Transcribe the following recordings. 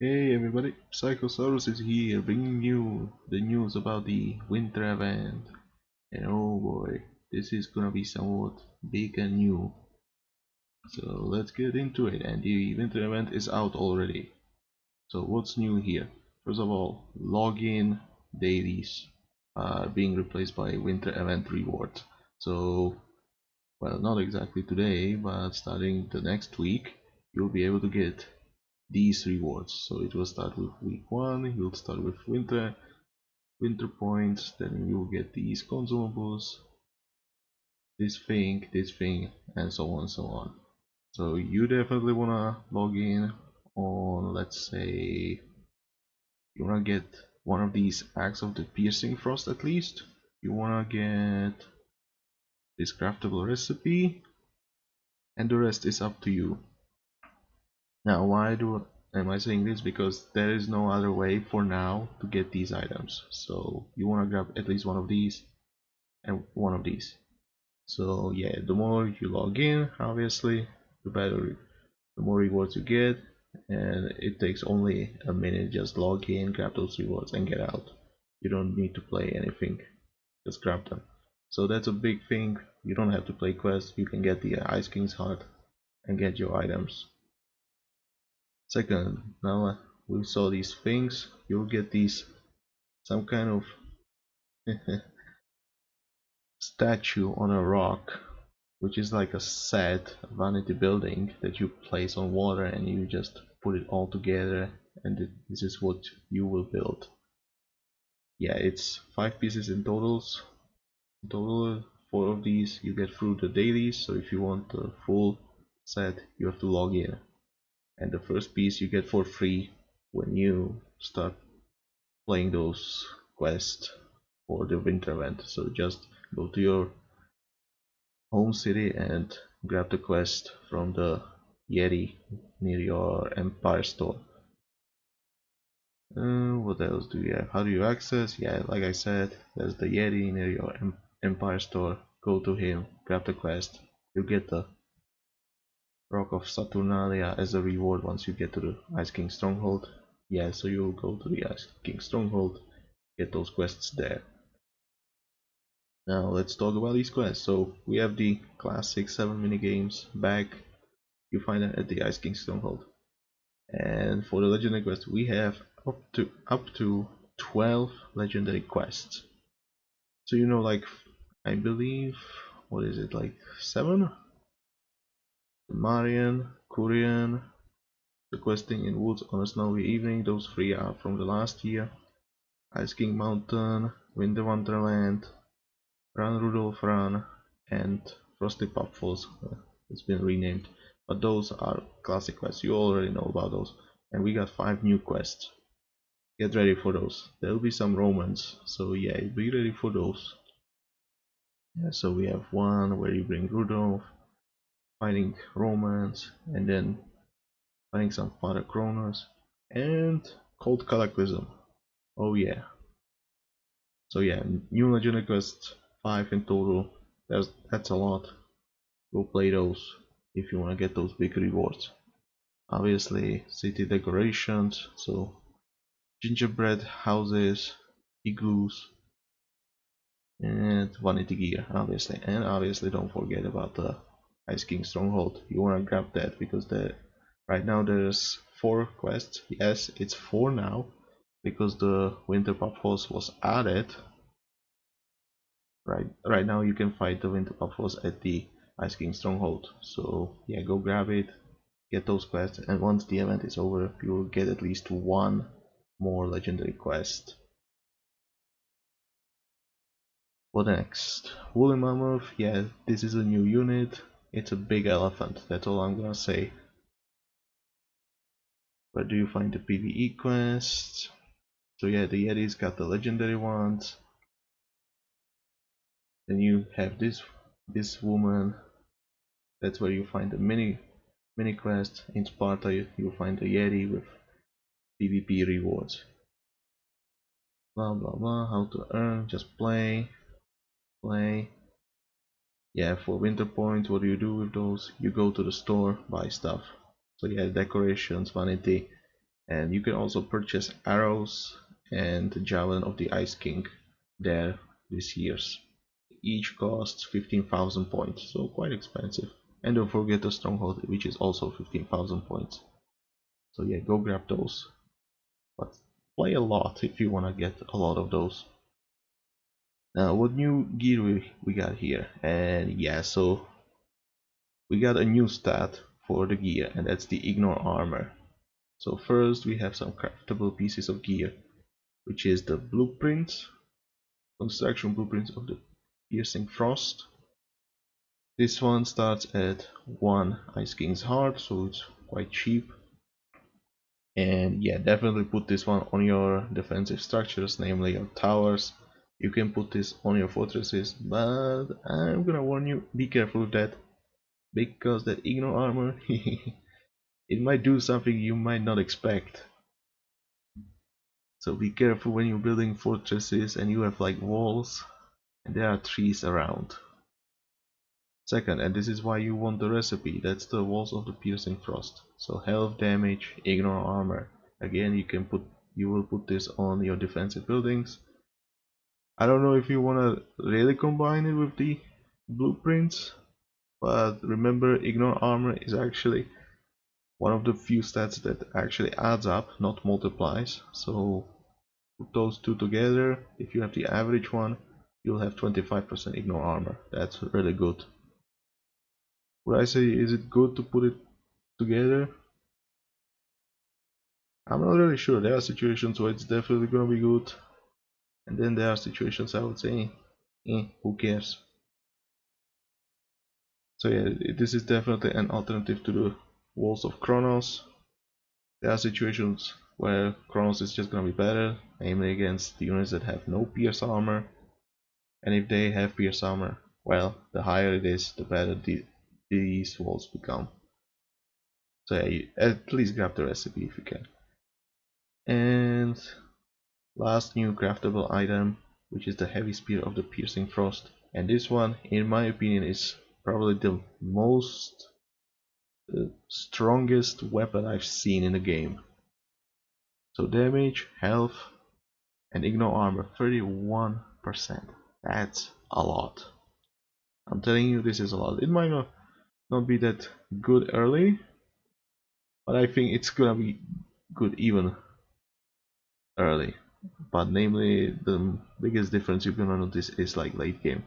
Hey everybody, Psychosaurus is here bringing you the news about the winter event. And oh boy, this is gonna be somewhat big and new. So let's get into it. And the winter event is out already. So what's new here? First of all, login dailies are being replaced by winter event rewards. So, well, not exactly today, but starting the next week, you'll be able to get these rewards. So it will start with week 1, you'll start with winter points, then you'll get these consumables, this thing, and so on and so on. So you definitely wanna log in on, let's say, you wanna get one of these Axe of the Piercing Frost at least. You wanna get this craftable recipe, and the rest is up to you. Now, why am I saying this? Because there is no other way for now to get these items. So you want to grab at least one of these and one of these. So yeah, the more you log in, obviously, the better, the more rewards you get. And it takes only a minute. Just log in, grab those rewards, and get out. You don't need to play anything. Just grab them. So that's a big thing. You don't have to play quests. You can get the Ice King's Heart and get your items. Second, now we saw these things, you'll get these some kind of statue on a rock, which is like a set vanity building that you place on water and you just put it all together, and this is what you will build. Yeah, it's 5 pieces in totals. In total, 4 of these you get through the dailies, so if you want the full set, you have to log in. And the first piece you get for free when you start playing those quests for the winter event. So just go to your home city and grab the quest from the Yeti near your Empire store. What else do you have? How do you access? Yeah, like I said, there's the Yeti near your Empire store. Go to him, grab the quest. You get the Rock of Saturnalia as a reward once you get to the Ice King Stronghold. Yeah, so you'll go to the Ice King Stronghold, get those quests there. Now let's talk about these quests. So we have the classic 7 minigames back. You find them at the Ice King Stronghold. And for the legendary quest, we have up to 12 legendary quests. So you know, like, I believe, what is it, like 7? The Marian, Kurian, the questing in woods on a snowy evening. Those 3 are from the last year. Ice King Mountain, Winter Wonderland, Run Rudolph Run, and Frosty Pup Falls. It's been renamed, but those are classic quests. You already know about those. And we got 5 new quests. Get ready for those. There'll be some romance, so yeah, be ready for those. Yeah, so we have one where you bring Rudolph, finding romance, and then finding some Father Kronos, and Cold Cataclysm. Oh yeah. So yeah, new legendary quests, 5 in total. That's a lot. Go play those if you want to get those big rewards. Obviously, city decorations, so gingerbread houses, igloos, and vanity gear, obviously. And obviously, don't forget about the Ice King Stronghold. You want to grab that because right now there's 4 quests. Yes, it's 4 now because the Winter Pup Falls was added. Right now you can fight the Winter Pup Falls at the Ice King Stronghold. So yeah, go grab it, get those quests, and once the event is over, you will get at least 1 more legendary quest. What next? Woolly Mammoth, yeah, this is a new unit. It's a big elephant, that's all I'm gonna say. Where do you find the PvE quests? So yeah, the Yeti's got the legendary ones. Then you have this woman. That's where you find the mini quest. In Sparta you find the Yeti with PvP rewards. Blah blah blah. How to earn? Just play. Yeah, for winter points, what do you do with those? You go to the store, buy stuff. So yeah, decorations, vanity, And you can also purchase arrows and the javelin of the Ice King there this year's. Each costs 15,000 points, so quite expensive. And don't forget the stronghold, which is also 15,000 points. So yeah, go grab those. But play a lot if you wanna get a lot of those. Now, what new gear we got here? And yeah, so we got a new stat for the gear, and that's the Ignore Armor. So first we have some craftable pieces of gear, which is the blueprints, construction blueprints of the Piercing Frost. This one starts at 1 Ice King's Heart, so it's quite cheap. And yeah, definitely put this one on your defensive structures, namely your towers. You can put this on your fortresses, but I'm gonna warn you, be careful with that, because that Ignore Armor, it might do something you might not expect. So be careful when you're building fortresses and you have like walls and there are trees around. Second, and this is why you want the recipe, that's the walls of the Piercing Frost. So health, damage, Ignore Armor. Again, you will put this on your defensive buildings. I don't know if you wanna really combine it with the blueprints, but remember, Ignore Armor is actually one of the few stats that actually adds up, not multiplies. So put those two together. If you have the average one, you'll have 25% Ignore Armor. That's really good. Would I say, is it good to put it together? I'm not really sure. There are situations where it's definitely gonna be good, and then there are situations I would say, who cares? So yeah, this is definitely an alternative to the Walls of Kronos. There are situations where Kronos is just gonna be better, namely against the units that have no pierce armor. And if they have pierce armor, well, the higher it is, the better these walls become. So yeah, at least grab the recipe if you can. And last new craftable item, which is the heavy spear of the Piercing Frost. And this one, in my opinion, is probably the most strongest weapon I've seen in the game. So damage, health, and Ignore Armor, 31%. That's a lot. I'm telling you, this is a lot. It might not be that good early, but I think it's gonna be good even early. But namely, the biggest difference you're gonna notice is like late game.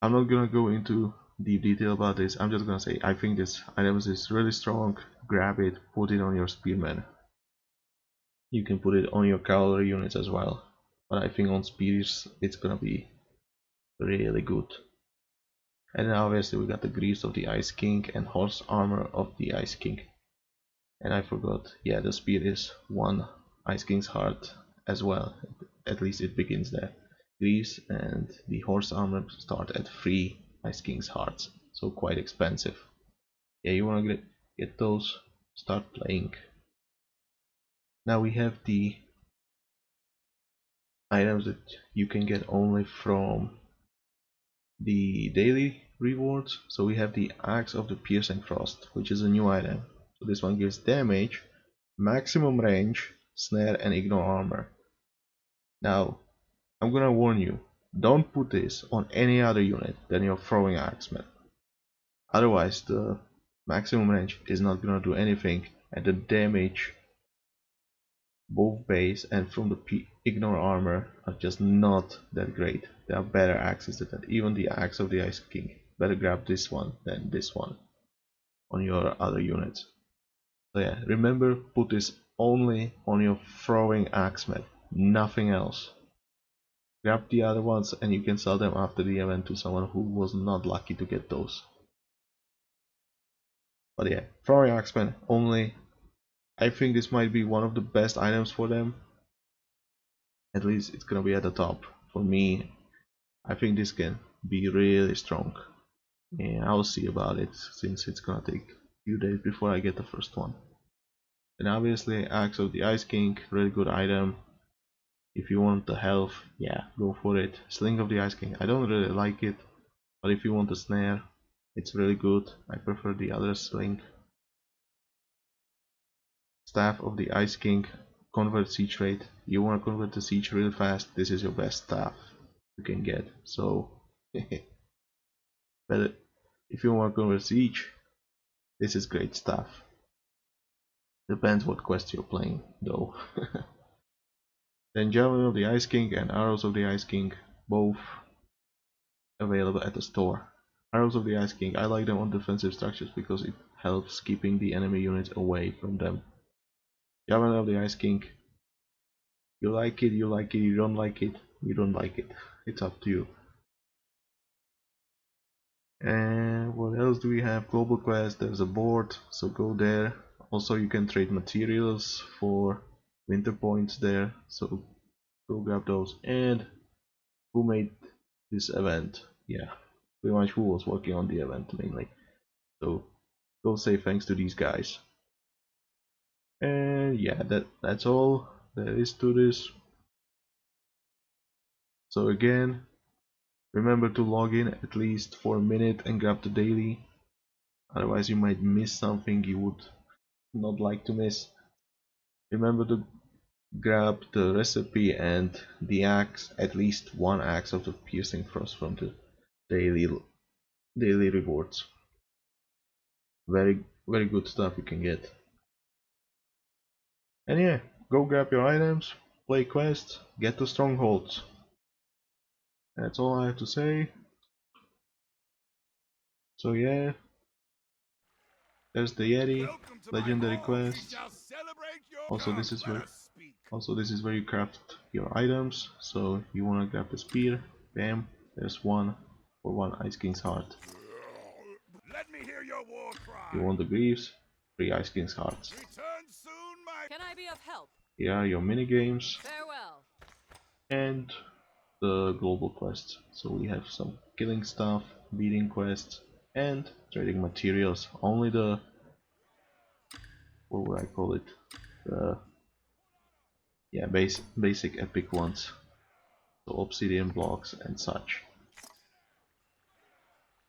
I'm not gonna go into deep detail about this. I'm just gonna say I think this item is really strong. Grab it, put it on your spearmen. You can put it on your cavalry units as well, but I think on spears it's gonna be really good. And then obviously we got the greaves of the Ice King and horse armor of the Ice King. And I forgot, yeah, the spear is 1 Ice King's heart as well. At least it begins there. Greaves and the horse armor start at 3 Ice King's hearts, so quite expensive. Yeah, you wanna get those, start playing. Now we have the items that you can get only from the daily rewards. So we have the Axe of the Piercing Frost, which is a new item. So this one gives damage, maximum range, snare, and Ignore Armor. Now, I'm gonna warn you, don't put this on any other unit than your throwing axeman. Otherwise, the maximum range is not gonna do anything, and the damage, both base and from the Ignore Armor, are just not that great. There are better axes than that. Even the Axe of the Ice King. Better grab this one than this one on your other units. So yeah, remember, put this only on your throwing axeman, nothing else. Grab the other ones and you can sell them after the event to someone who was not lucky to get those. But yeah, throwing axeman only. I think this might be one of the best items for them. At least it's gonna be at the top. For me, I think this can be really strong. And I'll see about it since it's gonna take a few days before I get the first one. And obviously Axe of the Ice King, really good item. If you want the health, yeah, go for it. Sling of the Ice King, I don't really like it, but if you want the snare, it's really good. I prefer the other sling. Staff of the Ice King, convert siege rate. You want to convert the siege really fast, this is your best staff you can get. So, but if you want to convert siege, this is great stuff. Depends what quest you're playing, though. Then Javelin of the Ice King and Arrows of the Ice King, both available at the store. Arrows of the Ice King, I like them on defensive structures because it helps keeping the enemy units away from them. Javelin of the Ice King, you like it, you like it, you don't like it, you don't like it. It's up to you. And what else do we have? Global quest, there's a board, so go there. Also you can trade materials for winter points there, so go grab those. And who made this event? Yeah, pretty much who was working on the event mainly. So go say thanks to these guys. And yeah, that's all there is to this. So again, remember to log in at least for a minute and grab the daily. Otherwise you might miss something you would not like to miss. Remember to grab the recipe and the axe, at least one axe of the piercing frost from the daily rewards. Very good stuff you can get. And yeah, go grab your items, play quests, get the strongholds. That's all I have to say. So yeah, there's the Yeti, legendary quest. Also this is where you craft your items. So you wanna grab the spear, bam, there's one for one Ice King's heart. Let me hear your war cry. You want the greaves, 3 Ice King's hearts. Return soon, my... Can I be of help? Here are your minigames Farewell. and the global quests. So we have some killing stuff, beating quests, and trading materials. Only the, what would I call it? The, yeah, basic epic ones. So obsidian blocks and such.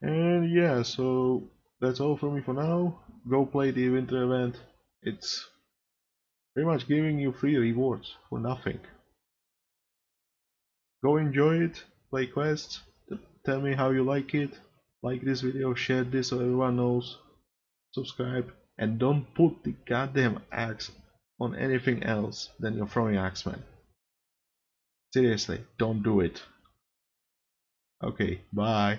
And yeah, so that's all from me for now. Go play the winter event. It's pretty much giving you free rewards for nothing. Go enjoy it, play quests, tell me how you like it, like this video, share this so everyone knows, subscribe, and don't put the goddamn axe on anything else than your throwing AXEMAN. Seriously, don't do it. Okay, bye.